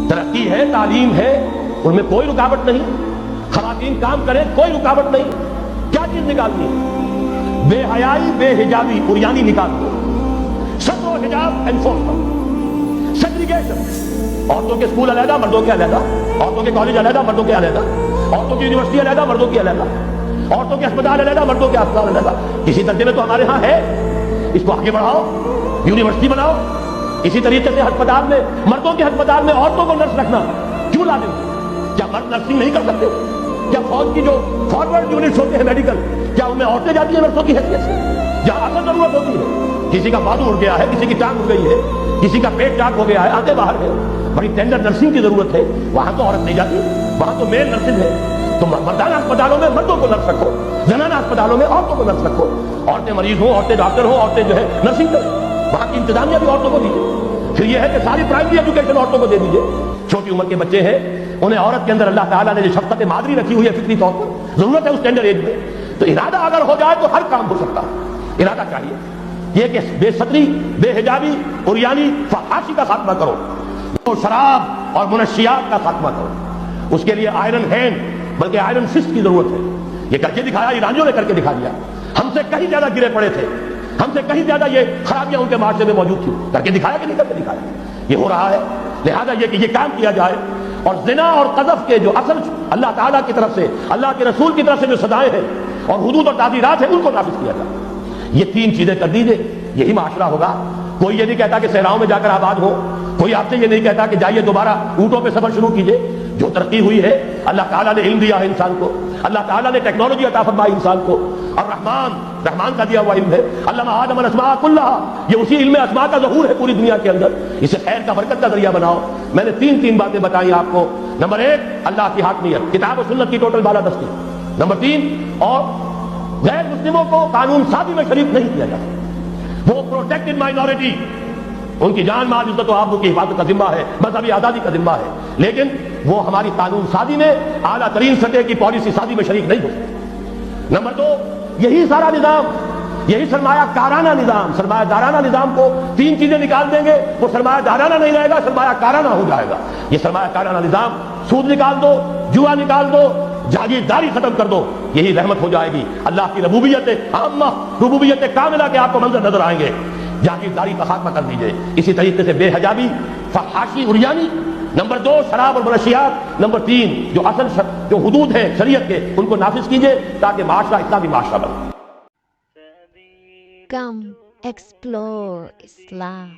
ترقی ہے، تعلیم ہے، ان میں کوئی رکاوٹ نہیں، خواتین کام کریں کوئی رکاوٹ نہیں، کیا چیز نکالنی ہے؟ بے حیائی، بے حجابی، عریانی نکال دو، ستر و حجاب انفورسمنٹ، سیگریگیشن، عورتوں کے اسکول علیحدہ، مردوں کے علیحدہ، عورتوں کے کالج علیحدہ، مردوں کے علیحدہ، عورتوں کی یونیورسٹی علیحدہ، مردوں کی علیحدہ، عورتوں کے اسپتال علیحدہ، مردوں کے اسپتال علیحدہ۔ کسی درجے میں تو ہمارے ہاں ہے، اس کو آگے بڑھاؤ، یونیورسٹی بناؤ۔ اسی طریقے سے ہسپتال میں، مردوں کے ہسپتال میں عورتوں کو نرس رکھنا کیوں لازم ہے؟ کیا مرد نرسنگ نہیں کر سکتے؟ کیا فوج کی جو فارورڈ یونٹس ہوتے ہیں میڈیکل، کیا ان میں عورتیں جاتی ہیں نرسوں کی حیثیت سے؟ جہاں اصل ضرورت ہوتی ہے، کسی کا بازو اڑ گیا ہے، کسی کی ٹانگ اڑ گئی ہے، کسی کا پیٹ چاک ہو گیا ہے، آنکھیں باہر ہے، بڑی ٹینڈر نرسنگ کی ضرورت ہے، وہاں تو عورت نہیں جاتی، وہاں تو میل نرسنگ ہے۔ تو مردانہ اسپتالوں میں مردوں کو نرس رکھو، زنانہ اسپتالوں میں عورتوں کو نرس رکھو، عورتیں مریض ہوں، عورتیں ڈاکٹر ہوں، عورتیں جو ہے نرسنگ کریں، وہاں کی انتظامیہ بھی عورتوں کو دیجیے۔ پھر یہ ہے کہ ساری پرائمری ایجوکیشن عورتوں کو دے دیجیے۔ چھوٹی عمر کے بچے ہیں، انہیں عورت کے اندر اللہ تعالیٰ نے جو شفقت مادری رکھی ہوئی ہے فطری طور پر، ضرورت ہے اس ٹینڈر ایج میں، تو ارادہ اگر ہو جائے تو ہر کام ہو سکتا ہے۔ ارادہ چاہیے یہ کہ بے ستری، بے حجابی، عریانی، فحاشی کا خاتمہ کرو، اور شراب اور منشیات کا خاتمہ کرو۔ اس کے لیے آئرن ہینڈ بلکہ آئرن فسٹ کی ضرورت ہے۔ یہ کر کے دکھایا، ایرانیوں نے کر کے دکھا دیا، ہم سے کہیں زیادہ گرے پڑے تھے، ہم سے کہیں زیادہ یہ خرابیاں ان کے معاشرے میں موجود تھی، کر کے دکھایا کہ نہیں کر کے دکھایا؟ یہ ہو رہا ہے۔ لہذا یہ کہ یہ کام کیا جائے، اور زنا اور قذف کے جو اصل اللہ تعالیٰ کی طرف سے، اللہ کے رسول کی طرف سے جو سزائیں ہیں اور حدود اور تعزیرات ہیں، ان کو نافذ کیا جائے۔ یہ تین چیزیں کر دیجیے، یہی معاشرہ ہوگا۔ کوئی یہ نہیں کہتا کہ صحراؤں میں جا کر آباد ہو، کوئی آپ سے یہ نہیں کہتا کہ جائیے دوبارہ اونٹوں پہ سفر شروع کیجیے۔ جو ترقی ہوئی ہے، اللہ تعالیٰ نے علم دیا ہے انسان کو، اللہ تعالیٰ نے ٹیکنالوجی عطا فرمائی انسان کو، اور رحمان کا دیا ہوا علم ہے۔ علم آدم الاسماء کلھا، یہ اسی علم اسماء کا ظہور ہے پوری دنیا کے اندر۔ اسے خیر کا، برکت کا ذریعہ بناؤ۔ میں نے تین باتیں بتائی آپ کو۔ نمبر ایک، اللہ کی حاکمیت، کتاب و سنت کی ٹوٹل بالادستی۔ نمبر تین، اور غیر مسلموں کو قانون سازی میں شریک نہیں کیا جاتا، وہ پروٹیکٹڈ مائنورٹی، ان کی جان مال عزت و آبرو کی حفاظت کا ذمہ ہے، مذہبی آزادی کا ذمہ ہے، لیکن وہ ہماری قانون سازی میں، اعلیٰ ترین سطح کی پالیسی سازی میں شریک نہیں ہو سکتے۔ نمبر دو، یہی سارا نظام، یہی سرمایہ کارانہ نظام، سرمایہ دارانہ نظام کو تین چیزیں نکال دیں گے، وہ سرمایہ دارانہ نہیں رہے گا، سرمایہ کارانہ ہو جائے گا۔ یہ سرمایہ کارانہ نظام، سود نکال دو، جوا نکال دو، جاگیرداری ختم کر دو، یہی رحمت ہو جائے گی۔ اللہ کی ربوبیت عامہ، ربوبیت کاملہ کے آپ کو منظر نظر آئیں گے۔ جاگیرداری کا خاتمہ کر دیجئے۔ اسی طریقے سے بے حجابی، فحاشی، عریانی۔ نمبر دو، شراب اور منشیات۔ نمبر تین، جو اصل جو حدود ہیں شریعت کے، ان کو نافذ کیجئے تاکہ معاشرہ اسلامی معاشرہ بنے۔ Come explore Islam.